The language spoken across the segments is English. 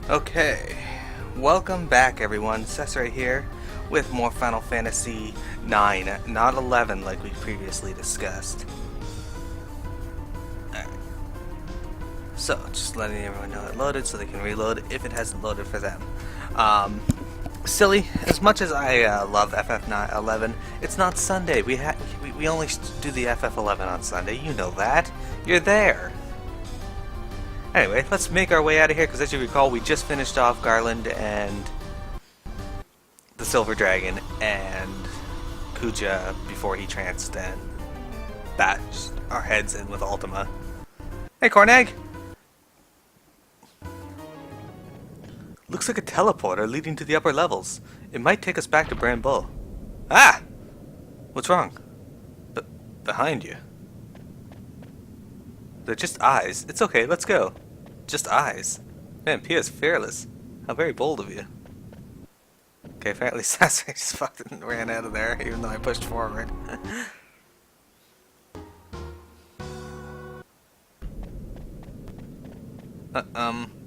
Okay, welcome back everyone, Cesare here with more Final Fantasy 9, not 11 like we previously discussed. Alright, so just letting everyone know it loaded so they can reload if it hasn't loaded for them. Silly, as much as I love FF11, it's not Sunday. We only do the FF11 on Sunday, you know that. You're there. Anyway, let's make our way out of here, because as you recall, we just finished off Garland and the Silver Dragon and Kuja before he tranced and bashed our heads in with Ultima. Hey, Cornegg! Looks like a teleporter leading to the upper levels. It might take us back to Bran Bal. Ah! What's wrong? Behind you. They're just eyes. It's okay, let's go. Just eyes. Man, Pia's fearless. How very bold of you. Okay, apparently Sasori just fucking ran out of there, even though I pushed forward.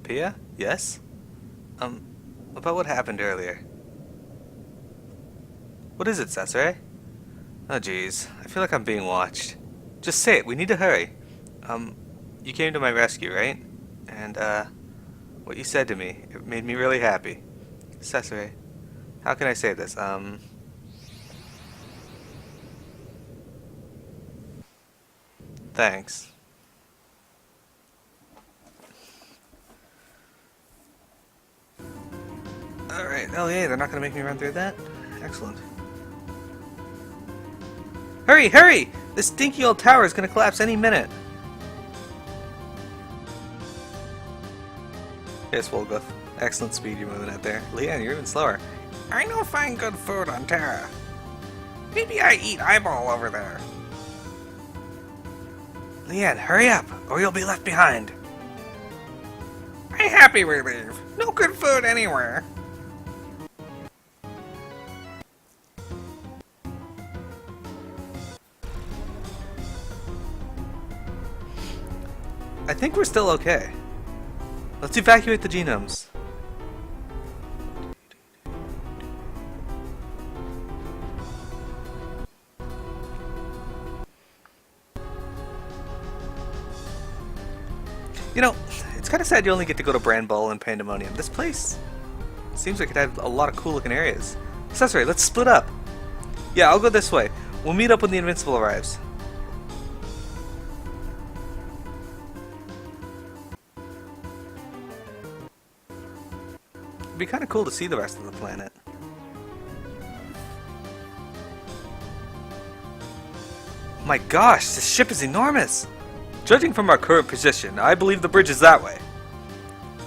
Pia? Yes? About what happened earlier? What is it, Sasori? Oh jeez, I feel like I'm being watched. Just say it, we need to hurry. You came to my rescue, right? And, what you said to me, it made me really happy. Sasori, how can I say this? Thanks. Alright, oh yeah, they're not gonna make me run through that? Excellent. Hurry, hurry! This stinky old tower is gonna collapse any minute. Yes, Wolgoth. Excellent speed you're moving out there. Leanne, you're even slower. I know find good food on Terra. Maybe I eat eyeball over there. Leanne, hurry up, or you'll be left behind. I happy we leave. No good food anywhere. I think we're still okay. Let's evacuate the genomes. You know, it's kind of sad you only get to go to Bran Bal and Pandamonium. This place seems like it had a lot of cool looking areas. Cesare, let's split up. Yeah, I'll go this way. We'll meet up when the Invincible arrives. It'd be kind of cool to see the rest of the planet. My gosh, this ship is enormous! Judging from our current position, I believe the bridge is that way.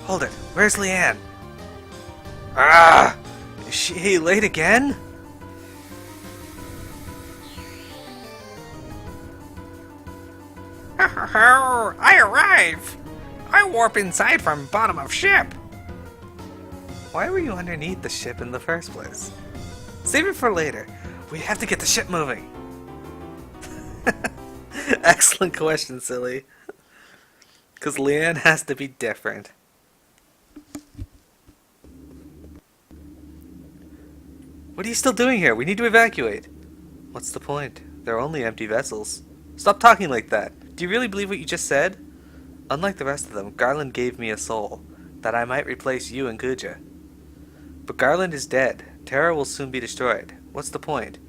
Hold it, where's Leanne? Ah! Is she late again? Ho ho ho! I arrive! I warp inside from bottom of ship. Why were you underneath the ship in the first place? Save it for later. We have to get the ship moving. Excellent question, silly. Because Leanne has to be different. What are you still doing here? We need to evacuate. What's the point? They're only empty vessels. Stop talking like that. Do you really believe what you just said? Unlike the rest of them, Garland gave me a soul, that I might replace you and Kuja. But Garland is dead. Terra will soon be destroyed. What's the point?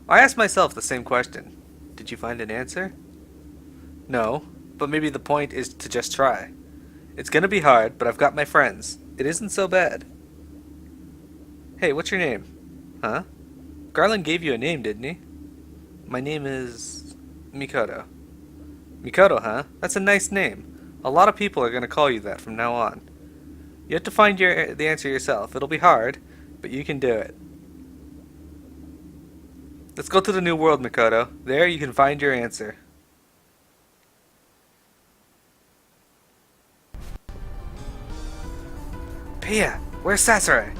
I asked myself the same question. Did you find an answer? No, but maybe the point is to just try. It's gonna be hard, but I've got my friends. It isn't so bad. Hey, what's your name? Huh? Garland gave you a name, didn't he? My name is Mikoto. Mikoto, huh? That's a nice name. A lot of people are gonna call you that from now on. You have to find the answer yourself. It'll be hard, but you can do it. Let's go to the new world, Mikoto. There you can find your answer. Pia, where's Sasori?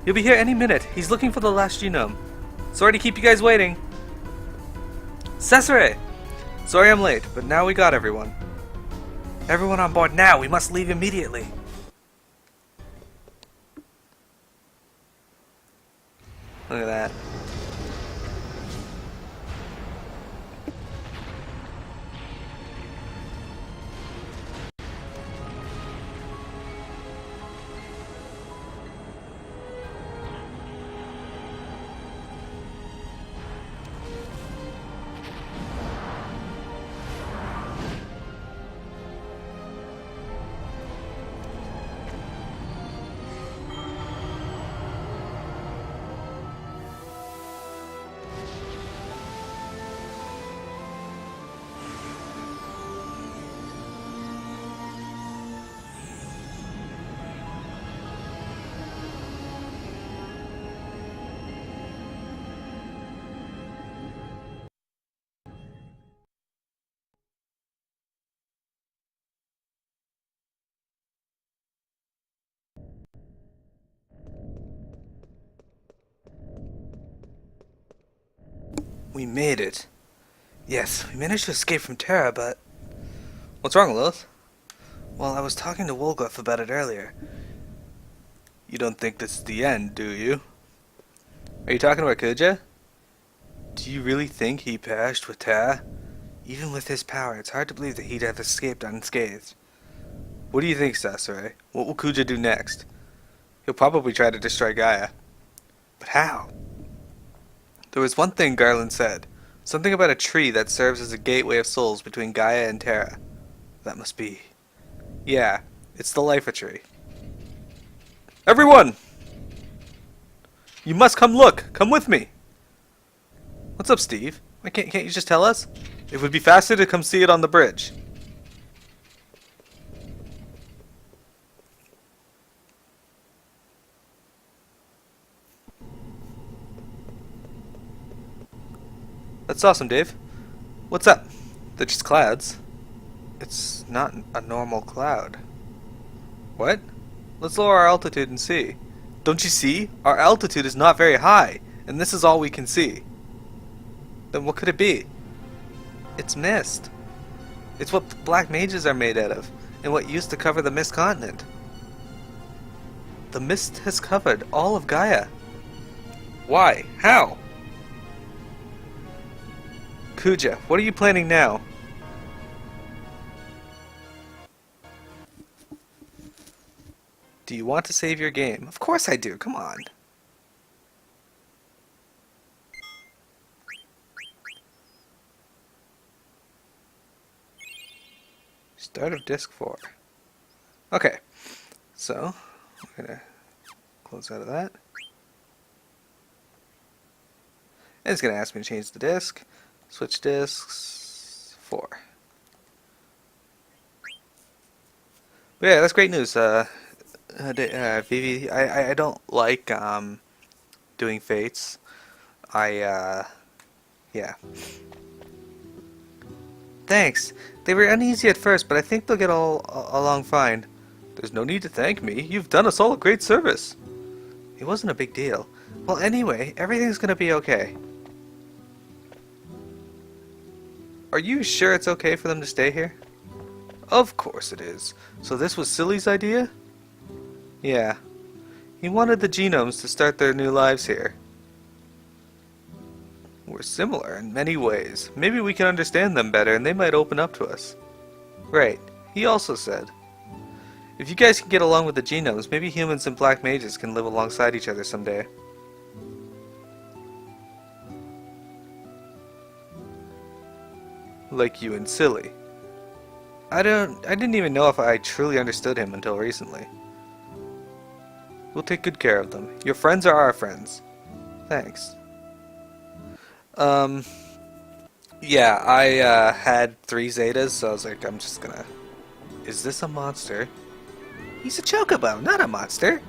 He'll be here any minute. He's looking for the last genome. Sorry to keep you guys waiting. Cesare! Sorry I'm late, but now we got everyone. Everyone on board now, we must leave immediately. Look at that. We made it. Yes, we managed to escape from Terra, but... What's wrong, Lilith? Well, I was talking to Wolgoth about it earlier. You don't think this is the end, do you? Are you talking about Kuja? Do you really think he perished with Terra? Even with his power, it's hard to believe that he'd have escaped unscathed. What do you think, Sasori? What will Kuja do next? He'll probably try to destroy Gaia. But how? There was one thing Garland said. Something about a tree that serves as a gateway of souls between Gaia and Terra. That must be... Yeah, it's the Life Tree. Everyone! You must come look! Come with me! What's up, Steve? Why can't you just tell us? It would be faster to come see it on the bridge. That's awesome, Dave. What's up? They're just clouds. It's not a normal cloud. What? Let's lower our altitude and see. Don't you see? Our altitude is not very high, and this is all we can see. Then what could it be? It's mist. It's what black mages are made out of, and what used to cover the mist continent. The mist has covered all of Gaia. Why? How? Kuja, what are you planning now? Do you want to save your game? Of course I do, come on. Start of disc 4. Okay, so we're gonna close out of that. And it's gonna ask me to change the disc. Switch discs 4. But yeah, that's great news. Vivi, I don't like doing fates. Yeah. Thanks. They were uneasy at first, but I think they'll get along fine. There's no need to thank me. You've done us all a great service. It wasn't a big deal. Well, anyway, everything's gonna be okay. Are you sure it's okay for them to stay here? Of course it is. So this was Silly's idea? Yeah. He wanted the genomes to start their new lives here. We're similar in many ways. Maybe we can understand them better and they might open up to us. Right. He also said, if you guys can get along with the genomes, maybe humans and black mages can live alongside each other someday. Like you and Silly. I didn't even know if I truly understood him until recently. We'll take good care of them. Your friends are our friends. Thanks. Yeah, I had 3 Zetas, so I was like, I'm just gonna... Is this a monster? He's a chocobo, not a monster.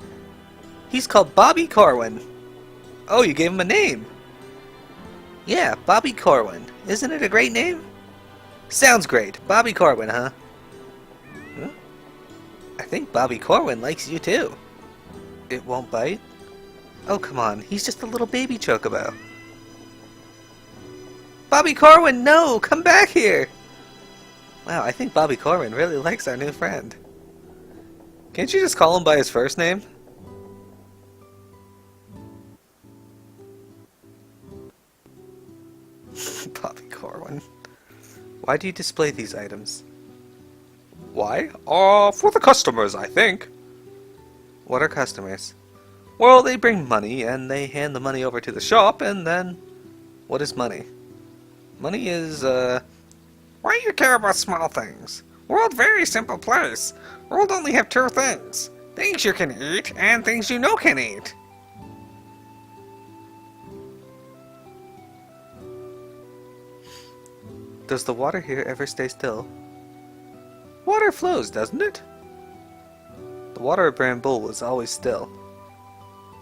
He's called Bobby Corwin. Oh, you gave him a name. Yeah, Bobby Corwin. Isn't it a great name? Sounds great. Bobby Corwin, huh? Huh? I think Bobby Corwin likes you too. It won't bite? Oh, come on. He's just a little baby chocobo. Bobby Corwin, no! Come back here! Wow, I think Bobby Corwin really likes our new friend. Can't you just call him by his first name? Bobby Corwin. Why do you display these items? Why? For the customers, I think. What are customers? Well, they bring money, and they hand the money over to the shop, and then... What is money? Money is, Why you care about small things? World very simple place. World only have two things. Things you can eat and things you know can eat. Does the water here ever stay still? Water flows, doesn't it? The water of Bran Bal was always still.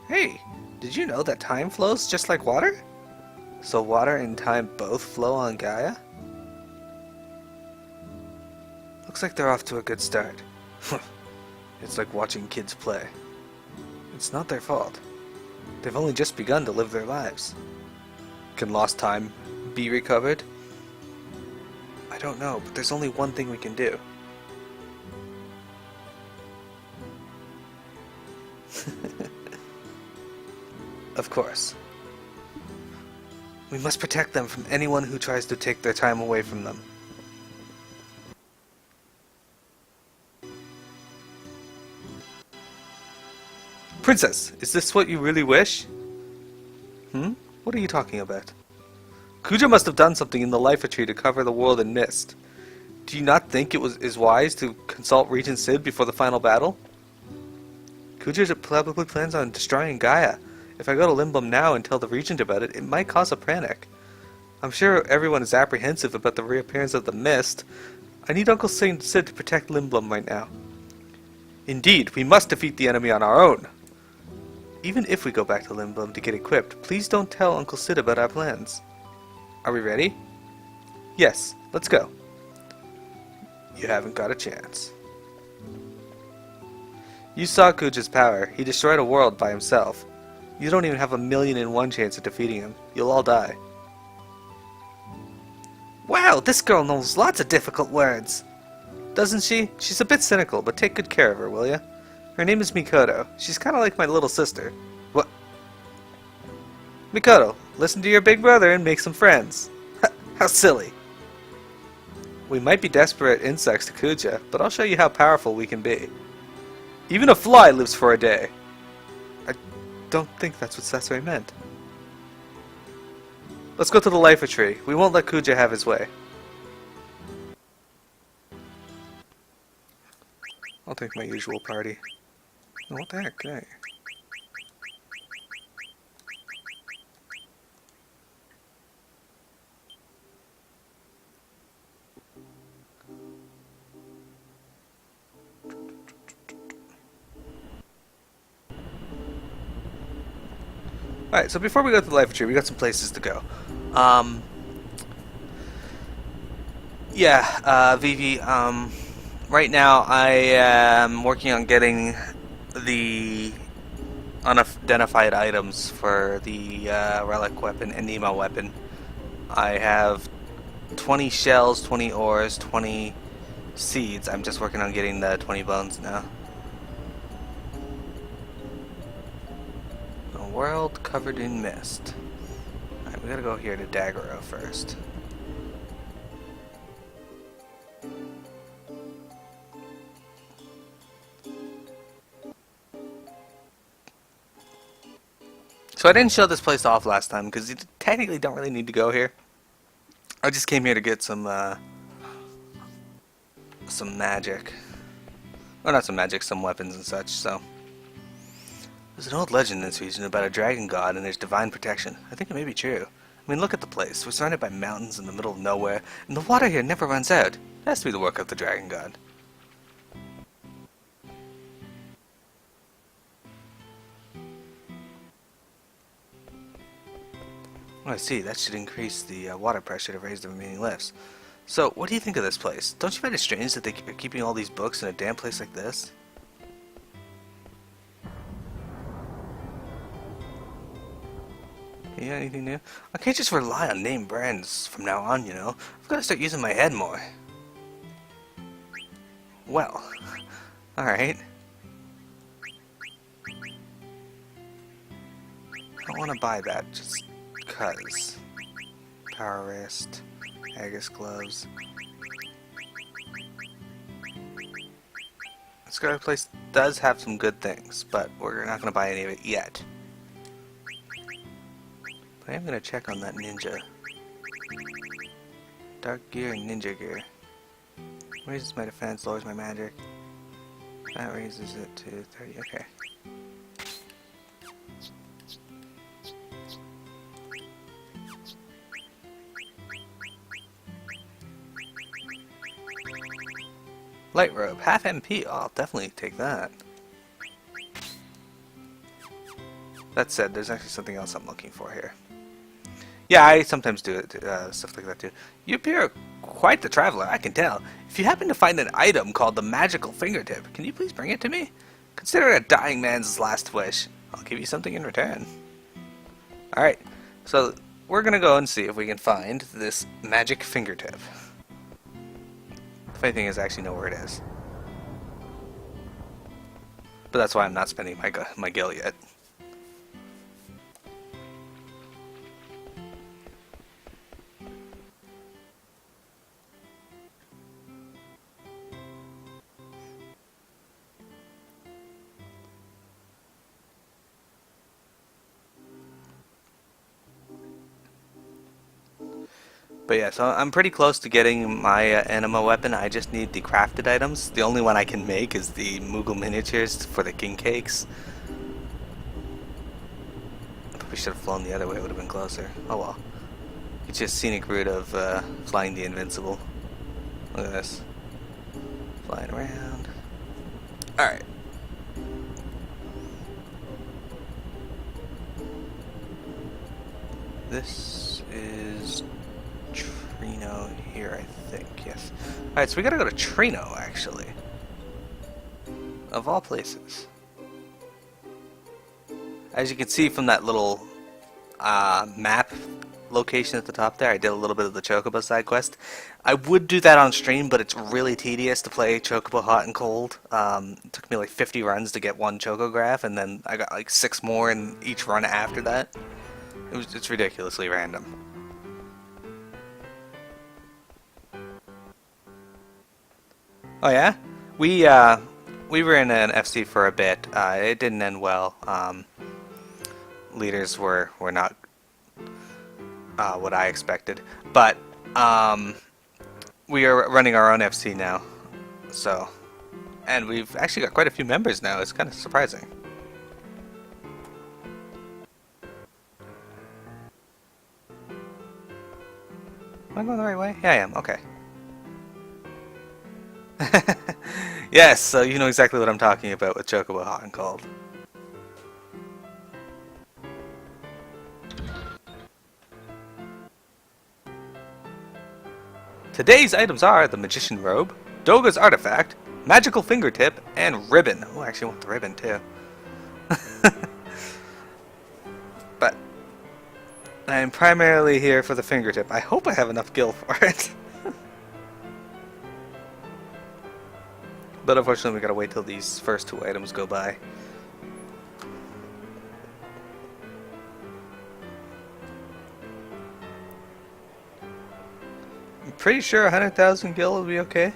Hey, did you know that time flows just like water? So water and time both flow on Gaia? Looks like they're off to a good start. It's like watching kids play. It's not their fault. They've only just begun to live their lives. Can lost time be recovered? I don't know, but there's only one thing we can do. Of course. We must protect them from anyone who tries to take their time away from them. Princess, is this what you really wish? What are you talking about? Kuja must have done something in the Life Tree to cover the world in mist. Do you not think it is wise to consult Regent Sid before the final battle? Kuja probably plans on destroying Gaia. If I go to Limbum now and tell the Regent about it, it might cause a panic. I'm sure everyone is apprehensive about the reappearance of the mist. I need Uncle Sid to protect Limbum right now. Indeed, we must defeat the enemy on our own. Even if we go back to Limbum to get equipped, please don't tell Uncle Sid about our plans. Are we ready? Yes, let's go. You haven't got a chance. You saw Kuja's power. He destroyed a world by himself. You don't even have 1,000,001 chance of defeating him. You'll all die. Wow, this girl knows lots of difficult words. Doesn't she? She's a bit cynical, but take good care of her, will ya? Her name is Mikoto. She's kind of like my little sister. What? Mikoto, listen to your big brother and make some friends. How silly. We might be desperate insects to Kuja, but I'll show you how powerful we can be. Even a fly lives for a day. I don't think that's what Sasori meant. Let's go to the Life Tree. We won't let Kuja have his way. I'll take my usual party. Oh, what the heck? Okay. Alright, so before we go to the Life Tree, we got some places to go. Vivi, right now I am working on getting the unidentified items for the relic weapon and Nemo weapon. I have 20 shells, 20 ores, 20 seeds. I'm just working on getting the 20 bones now. A world covered in mist. Alright, we gotta go here to Daggero first. So I didn't show this place off last time because you technically don't really need to go here. I just came here to get some magic. Well, not some magic, some weapons and such, so. There's an old legend in this region about a dragon god and his divine protection. I think it may be true. I mean, look at the place. We're surrounded by mountains in the middle of nowhere, and the water here never runs out. It has to be the work of the dragon god. Oh, I see. That should increase the water pressure to raise the remaining lifts. So, what do you think of this place? Don't you find it strange that they're keeping all these books in a damn place like this? Yeah, anything new? I can't just rely on name brands from now on, you know. I've got to start using my head more. Well, alright. I don't want to buy that just cuz. Power wrist, Aegis gloves. This guy place does have some good things, but we're not going to buy any of it yet. But I am going to check on that ninja. Dark gear and ninja gear. Raises my defense, lowers my magic. That raises it to 30, okay. Light robe, half MP. Oh, I'll definitely take that. That said, there's actually something else I'm looking for here. Yeah, I sometimes do it, stuff like that too. You appear quite the traveler, I can tell. If you happen to find an item called the Magical Fingertip, can you please bring it to me? Consider it a dying man's last wish. I'll give you something in return. Alright, so we're gonna go and see if we can find this Magic Fingertip. The funny thing is I actually know where it is. But that's why I'm not spending my gil yet. But yeah, so I'm pretty close to getting my anima weapon. I just need the crafted items. The only one I can make is the Moogle miniatures for the king cakes. We should have flown the other way, it would have been closer. Oh well. It's just scenic route of flying the invincible. Look at this. Flying around. Alright. This is Trino here, I think, yes. Alright, so we gotta go to Trino, actually. Of all places. As you can see from that little map location at the top there, I did a little bit of the Chocobo side quest. I would do that on stream, but it's really tedious to play Chocobo hot and cold. It took me like 50 runs to get one Chocograph, and then I got like 6 more in each run after that. It's ridiculously random. Oh yeah? We were in an FC for a bit. It didn't end well. Leaders were not what I expected. But we are running our own FC now. So, and we've actually got quite a few members now. It's kind of surprising. Am I going the right way? Yeah, I am. Okay. Yes, so you know exactly what I'm talking about with Chocobo Hot and Cold. Today's items are the Magician Robe, Doga's Artifact, Magical Fingertip, and Ribbon. Oh, I actually want the ribbon too. But I'm primarily here for the fingertip. I hope I have enough gil for it. But unfortunately we gotta wait till these first 2 items go by. I'm pretty sure 100,000 gil will be okay.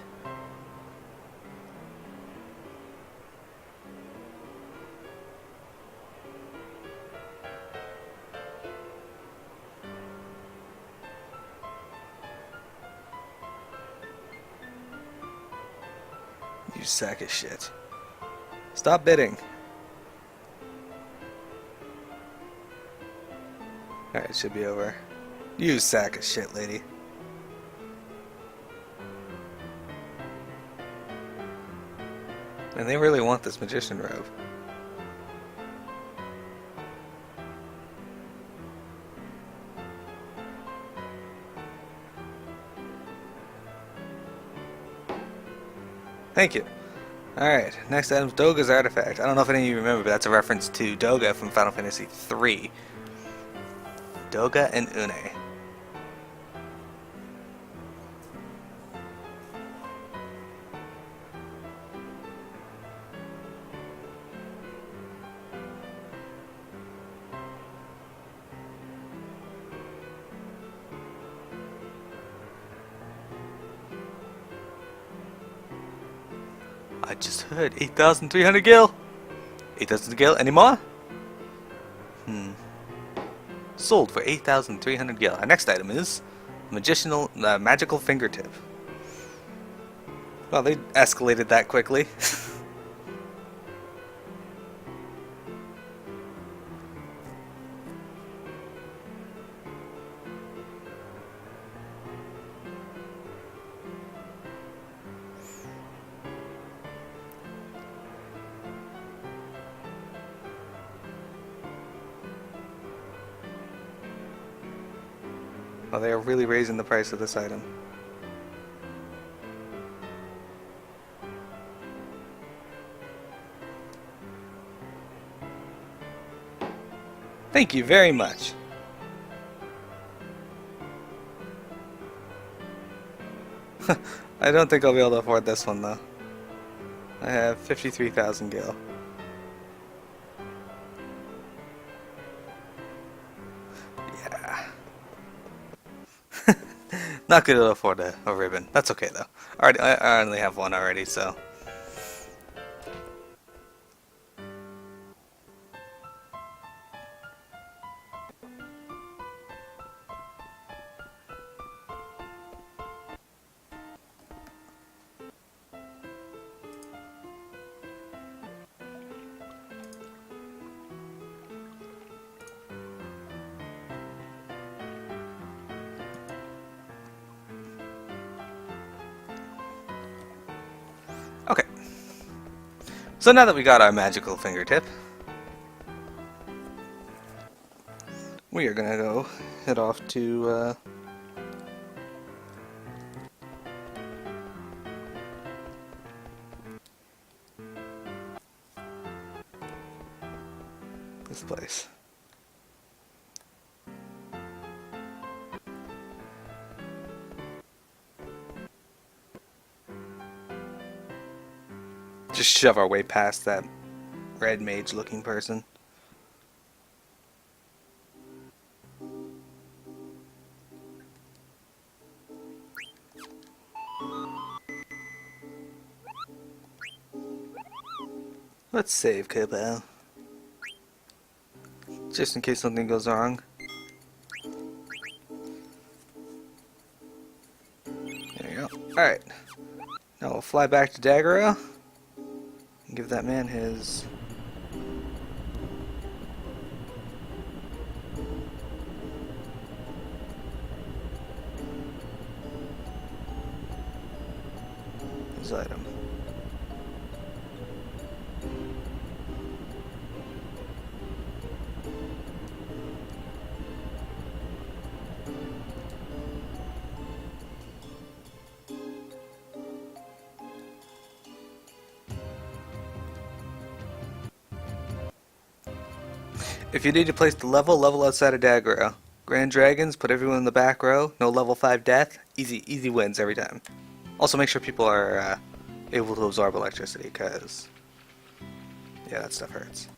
You sack of shit. Stop bidding. Alright, it should be over. You sack of shit, lady. And they really want this Magician Robe. Thank you. Alright, next item's Doga's Artifact. I don't know if any of you remember, but that's a reference to Doga from Final Fantasy III. Doga and Une. I just heard 8,300 gil. 8,000 gil anymore? Sold for 8,300 gil. Our next item is magical fingertip. Well, they escalated that quickly. Oh, they are really raising the price of this item. Thank you very much. I don't think I'll be able to afford this one though. I have 53,000 gil. Not good to afford a ribbon. That's okay though. I only have one already, so. Okay. So now that we got our magical fingertip, we are gonna go head off to this place. Just shove our way past that red mage looking person. Let's save Kuja, just in case something goes wrong. There you go. Alright. Now we'll fly back to Daggera. Give that man his item. If you need to place the level outside of Daggera. Grand Dragons, put everyone in the back row, no level 5 death, easy wins every time. Also make sure people are able to absorb electricity, because yeah, that stuff hurts.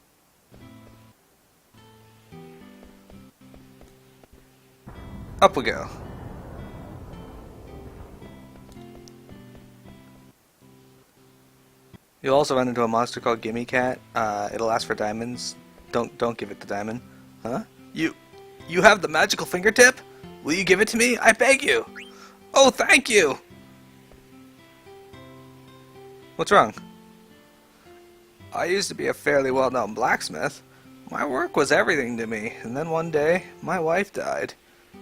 Up we go. You'll also run into a monster called Gimme Cat. It'll ask for diamonds. Don't give it the diamond. Huh? You have the magical fingertip? Will you give it to me? I beg you. Oh, thank you. What's wrong? I used to be a fairly well-known blacksmith. My work was everything to me, and then one day, my wife died.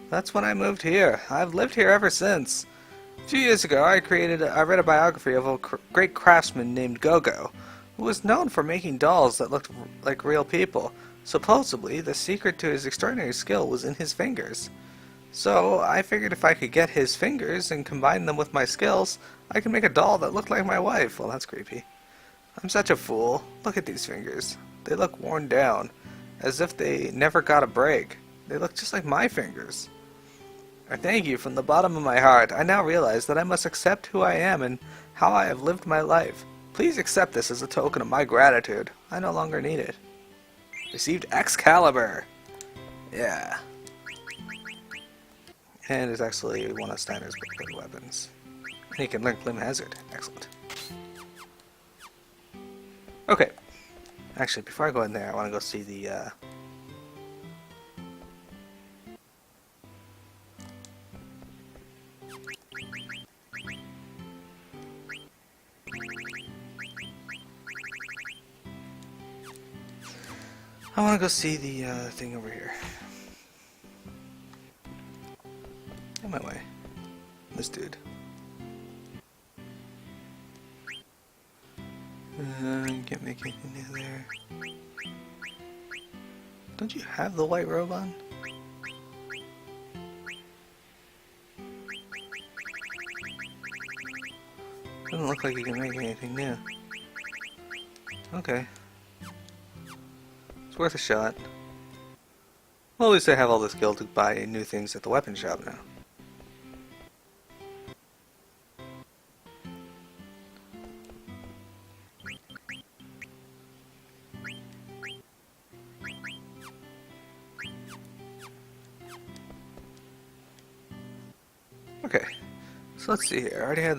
That's when I moved here. I've lived here ever since. A few years ago, I read a biography of a great craftsman named Gogo, who was known for making dolls that looked like real people. Supposedly, the secret to his extraordinary skill was in his fingers. So, I figured if I could get his fingers and combine them with my skills, I could make a doll that looked like my wife. Well, that's creepy. I'm such a fool. Look at these fingers. They look worn down, as if they never got a break. They look just like my fingers. I thank you from the bottom of my heart. I now realize that I must accept who I am and how I have lived my life. Please accept this as a token of my gratitude. I no longer need it. Received Excalibur. Yeah. And it's actually one of Steiner's good weapons. And he can learn Flame Hazard. Excellent. Okay. Actually, before I go in there, I want to go see the, I want to go see the thing over here. On my way. This dude. Can't make anything new there. Don't you have the white robe on? Doesn't look like you can make anything new. Okay. It's worth a shot. Well, at least I have all the skill to buy new things at the weapon shop now. Okay, so let's see here. I already had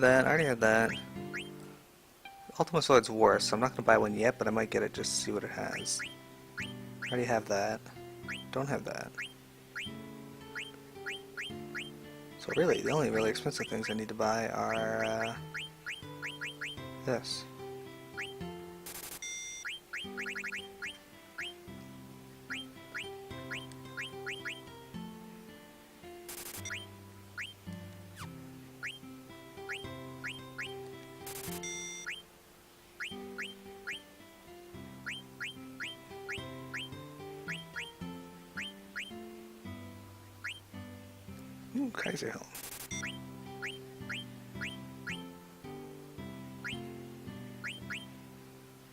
that. Ultima Sword's worse, so I'm not going to buy one yet, but I might get it just to see what it has. I already have that. Don't have that. So really, the only really expensive things I need to buy are this. Ooh, Kaiser Helm.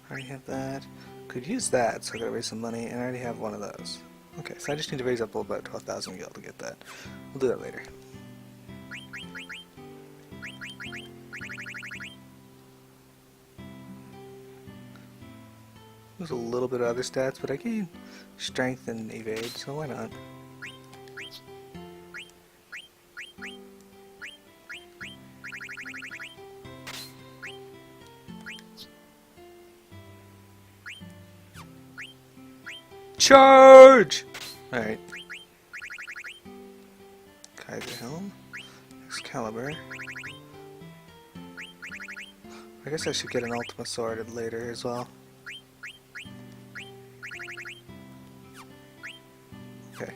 I already have that. Could use that, so I gotta raise some money, and I already have one of those. Okay, so I just need to raise up about 12,000 gil to get that. We'll do that later. There's a little bit of other stats, but I gain strength and evade, so why not? Charge! Alright. Kaiser Helm. Excalibur. I guess I should get an Ultima Sword later as well. Okay.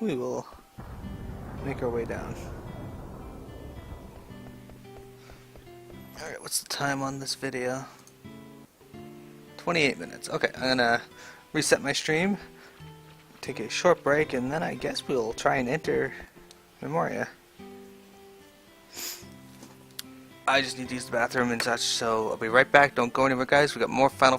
We will make our way down. Alright, what's the time on this video? 28 minutes. Okay, I'm gonna reset my stream, take a short break, and then I guess we'll try and enter Memoria. I just need to use the bathroom and such, so I'll be right back. Don't go anywhere, guys. We got more Final